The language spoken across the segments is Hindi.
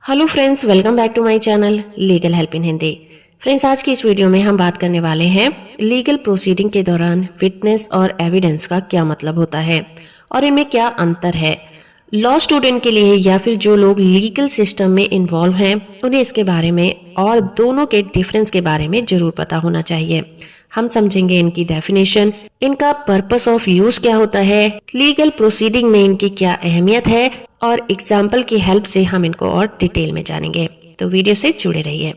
Hello friends, welcome back to my channel legal help in Hindi. Friends, आज की इस वीडियो में हम बात करने वाले हैं लीगल प्रोसीडिंग के दौरान विटनेस और एविडेंस का क्या मतलब होता है और इनमें क्या अंतर है। लॉ स्टूडेंट के लिए या फिर जो लोग लीगल सिस्टम में इन्वॉल्व हैं उन्हें इसके बारे में और दोनों के डिफरेंस के बारे में जरूर पता होना चाहिए। हम समझेंगे इनकी डेफिनेशन, इनका पर्पस ऑफ यूज क्या होता है, लीगल प्रोसीडिंग में इनकी क्या अहमियत है और एग्जाम्पल की हेल्प से हम इनको और डिटेल में जानेंगे। तो वीडियो से जुड़े रहिए।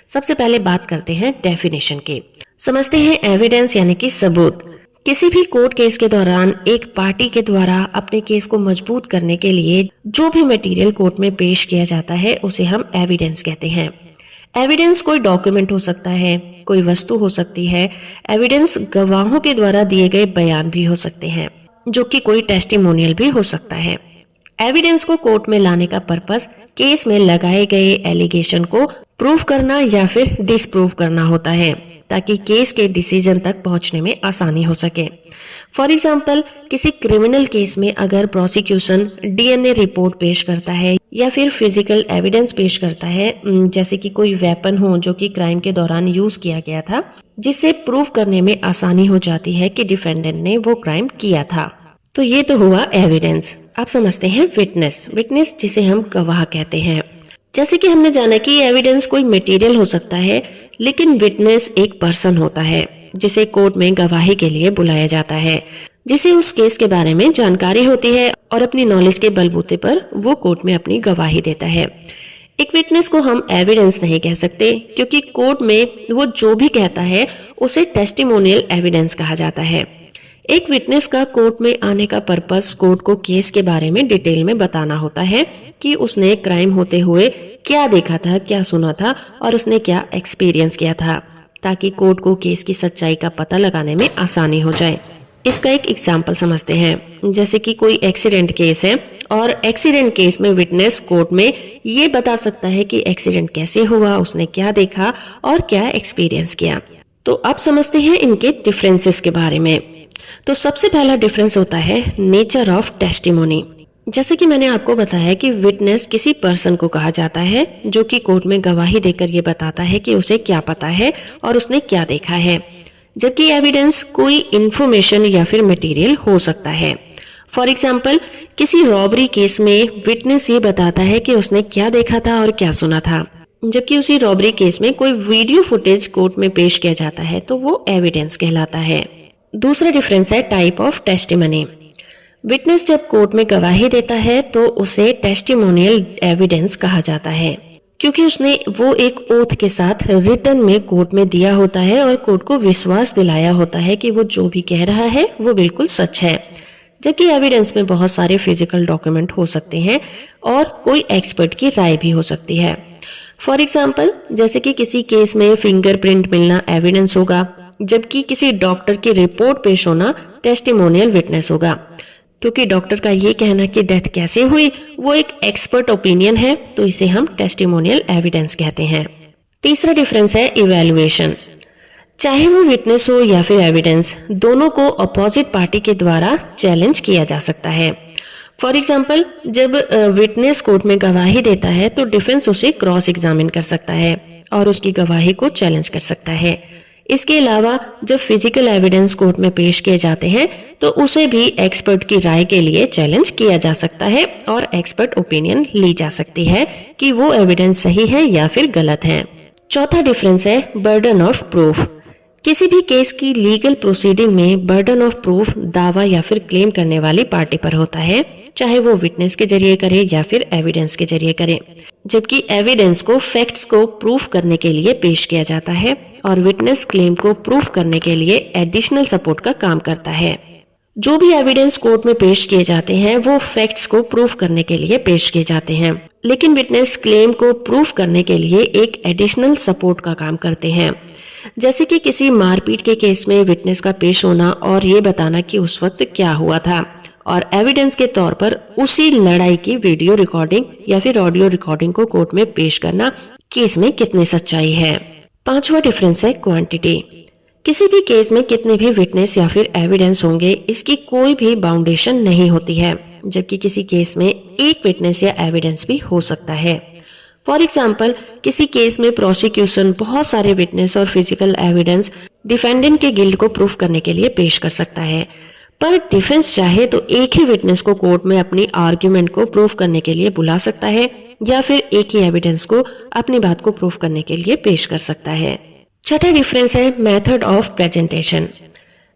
सबसे पहले बात करते हैं डेफिनेशन की। समझते हैं एविडेंस यानी कि सबूत। किसी भी कोर्ट केस के दौरान एक पार्टी के द्वारा अपने केस को मजबूत करने के लिए जो भी मटेरियल कोर्ट में पेश किया जाता है उसे हम एविडेंस कहते हैं। एविडेंस कोई डॉक्यूमेंट हो सकता है, कोई वस्तु हो सकती है। एविडेंस गवाहों के द्वारा दिए गए बयान भी हो सकते हैं, जो कि कोई टेस्टिमोनियल भी हो सकता है। एविडेंस को कोर्ट में लाने का पर्पस केस में लगाए गए एलिगेशन को प्रूव करना या फिर डिसप्रूव करना होता है, ताकि केस के डिसीजन तक पहुंचने में आसानी हो सके। फॉर एग्जाम्पल, किसी क्रिमिनल केस में अगर प्रोसिक्यूशन डीएनए रिपोर्ट पेश करता है या फिर फिजिकल एविडेंस पेश करता है, जैसे कि कोई वेपन हो जो कि क्राइम के दौरान यूज किया गया था, जिससे प्रूव करने में आसानी हो जाती है कि डिफेंडेंट ने वो क्राइम किया था। तो ये तो हुआ एविडेंस। अब समझते हैं विटनेस। विटनेस जिसे हम गवाह कहते हैं। जैसे कि हमने जाना कि एविडेंस कोई मटेरियल हो सकता है, लेकिन विटनेस एक पर्सन होता है जिसे कोर्ट में गवाही के लिए बुलाया जाता है, जिसे उस केस के बारे में जानकारी होती है और अपनी नॉलेज के बलबूते पर वो कोर्ट में अपनी गवाही देता है। एक विटनेस को हम एविडेंस नहीं कह सकते, क्योंकि कोर्ट में वो जो भी कहता है उसे टेस्टिमोनियल एविडेंस कहा जाता है। एक विटनेस का कोर्ट में आने का पर्पस कोर्ट को केस के बारे में डिटेल में बताना होता है कि उसने क्राइम होते हुए क्या देखा था, क्या सुना था और उसने क्या एक्सपीरियंस किया था, ताकि कोर्ट को केस की सच्चाई का पता लगाने में आसानी हो जाए। इसका एक एग्जाम्पल समझते हैं। जैसे कि कोई एक्सीडेंट केस है और एक्सीडेंट केस में विटनेस कोर्ट में ये बता सकता है कि एक्सीडेंट कैसे हुआ, उसने क्या देखा और क्या एक्सपीरियंस किया। तो अब समझते हैं इनके डिफरेंसेस के बारे में। तो सबसे पहला डिफरेंस होता है नेचर ऑफ टेस्टिमोनी। जैसे कि मैंने आपको बताया कि विटनेस किसी पर्सन को कहा जाता है जो कि कोर्ट में गवाही देकर ये बताता है कि उसे क्या पता है और उसने क्या देखा है, जबकि एविडेंस कोई इंफॉर्मेशन या फिर मटेरियल हो सकता है। फॉर एग्जाम्पल, किसी रॉबरी केस में विटनेस ये बताता है कि उसने क्या देखा था और क्या सुना था, जबकि उसी रॉबरी केस में कोई वीडियो फुटेज कोर्ट में पेश किया जाता है तो वो एविडेंस कहलाता है। दूसरा डिफरेंस है टाइप ऑफ टेस्टिमनी। विटनेस जब कोर्ट में गवाही देता है तो उसे टेस्टिमोनियल एविडेंस कहा जाता है, क्योंकि उसने वो एक ओथ के साथ रिटन में कोर्ट में दिया होता है और कोर्ट को विश्वास दिलाया होता है कि वो जो भी कह रहा है वो बिल्कुल सच है। जबकि एविडेंस में बहुत सारे फिजिकल डॉक्यूमेंट हो सकते हैं और कोई एक्सपर्ट की राय भी हो सकती है। फॉर एग्जाम्पल, जैसे कि किसी केस में फिंगरप्रिंट मिलना एविडेंस होगा, जबकि किसी डॉक्टर की रिपोर्ट पेश होना टेस्टिमोनियल विटनेस होगा, क्योंकि डॉक्टर का ये कहना कि डेथ कैसे हुई वो एक एक्सपर्ट ओपिनियन है, तो इसे हम टेस्टिमोनियल एविडेंस कहते हैं। तीसरा डिफरेंस है इवैल्यूएशन। चाहे वो विटनेस हो या फिर एविडेंस, दोनों को अपोजिट पार्टी के द्वारा चैलेंज किया जा सकता है। फॉर एग्जाम्पल, जब विटनेस कोर्ट में गवाही देता है तो डिफेंस उसे क्रॉस एग्जामिन कर सकता है और उसकी गवाही को चैलेंज कर सकता है। इसके अलावा जब फिजिकल एविडेंस कोर्ट में पेश किए जाते हैं तो उसे भी एक्सपर्ट की राय के लिए चैलेंज किया जा सकता है और एक्सपर्ट ओपिनियन ली जा सकती है कि वो एविडेंस सही है या फिर गलत है। चौथा डिफरेंस है बर्डन ऑफ प्रूफ। किसी भी केस की लीगल प्रोसीडिंग में बर्डन ऑफ प्रूफ दावा या फिर क्लेम करने वाली पार्टी पर होता है, चाहे वो विटनेस के जरिए करे या फिर एविडेंस के जरिए करे। जबकि एविडेंस को फैक्ट्स को प्रूफ करने के लिए पेश किया जाता है और विटनेस क्लेम को प्रूफ करने के लिए एडिशनल सपोर्ट का काम करता है। जो भी एविडेंस कोर्ट में पेश किए जाते हैं वो फैक्ट्स को प्रूफ करने के लिए पेश किए जाते हैं, लेकिन विटनेस क्लेम को प्रूफ करने के लिए एक एडिशनल सपोर्ट का काम करते हैं। जैसे कि किसी मारपीट के केस में विटनेस का पेश होना और ये बताना कि उस वक्त क्या हुआ था, और एविडेंस के तौर पर उसी लड़ाई की वीडियो रिकॉर्डिंग या फिर ऑडियो रिकॉर्डिंग को कोर्ट में पेश करना कि इसमें कितनी सच्चाई है। पांचवा डिफरेंस है क्वांटिटी। किसी भी केस में कितने भी विटनेस या फिर एविडेंस होंगे इसकी कोई भी बाउंडेशन नहीं होती है, जबकि किसी केस में एक विटनेस या एविडेंस भी हो सकता है। फॉर एग्जाम्पल, किसी केस में प्रोसिक्यूशन बहुत सारे विटनेस और फिजिकल एविडेंस डिफेंडेंट के गिल्ट को प्रूफ करने के लिए पेश कर सकता है, पर डिफेंस चाहे तो एक ही विटनेस को कोर्ट में अपनी आर्ग्यूमेंट को प्रूफ करने के लिए बुला सकता है या फिर एक ही एविडेंस को अपनी बात को प्रूफ करने के लिए पेश कर सकता है। छठा डिफरेंस है मेथड ऑफ प्रेजेंटेशन।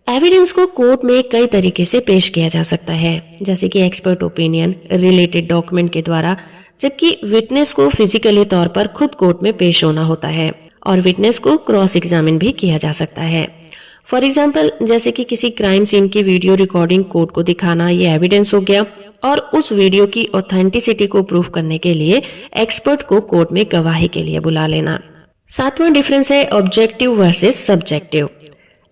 एविडेंस को कोर्ट में कई तरीके से पेश किया जा सकता है, जैसे कि एक्सपर्ट ओपिनियन, रिलेटेड डॉक्यूमेंट के द्वारा, जबकि विटनेस को फिजिकली तौर पर खुद कोर्ट में पेश होना होता है और विटनेस को क्रॉस एग्जामिन भी किया जा सकता है। फॉर एग्जाम्पल, जैसे कि किसी क्राइम सीन की वीडियो रिकॉर्डिंग कोर्ट को दिखाना, ये एविडेंस हो गया, और उस वीडियो की ऑथेंटिसिटी को प्रूफ करने के लिए एक्सपर्ट को कोर्ट में गवाही के लिए बुला लेना। सातवां डिफरेंस है ऑब्जेक्टिव वर्सेस सब्जेक्टिव।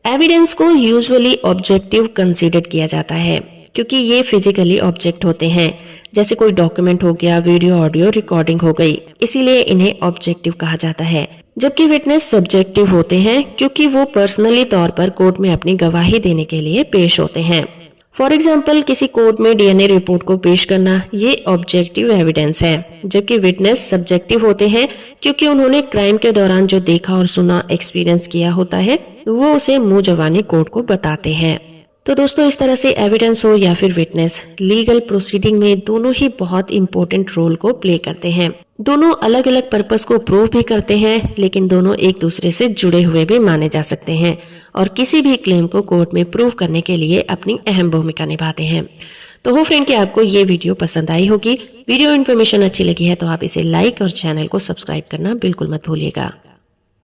एविडेंस को यूजुअली ऑब्जेक्टिव कंसीडर किया जाता है क्योंकि ये फिजिकली ऑब्जेक्ट होते हैं, जैसे कोई डॉक्यूमेंट हो गया, वीडियो ऑडियो रिकॉर्डिंग हो गई, इसीलिए इन्हें ऑब्जेक्टिव कहा जाता है। जबकि विटनेस सब्जेक्टिव होते हैं क्योंकि वो पर्सनली तौर पर कोर्ट में अपनी गवाही देने के लिए पेश होते हैं। फॉर एग्जाम्पल, किसी कोर्ट में डीएनए रिपोर्ट को पेश करना, ये ऑब्जेक्टिव एविडेंस है, जबकि विटनेस सब्जेक्टिव होते हैं क्योंकि उन्होंने क्राइम के दौरान जो देखा और सुना, एक्सपीरियंस किया होता है, वो उसे मुंह जबानी कोर्ट को बताते हैं। तो दोस्तों, इस तरह से एविडेंस हो या फिर विटनेस, लीगल प्रोसीडिंग में दोनों ही बहुत इंपॉर्टेंट रोल को प्ले करते हैं। दोनों अलग अलग पर्पस को प्रूव भी करते हैं, लेकिन दोनों एक दूसरे से जुड़े हुए भी माने जा सकते हैं और किसी भी क्लेम को कोर्ट में प्रूव करने के लिए अपनी अहम भूमिका निभाते हैं। तो हो फ्रेंड कि आपको ये वीडियो पसंद आई होगी। वीडियो इन्फॉर्मेशन अच्छी लगी है तो आप इसे लाइक और चैनल को सब्सक्राइब करना बिल्कुल मत भूलिएगा।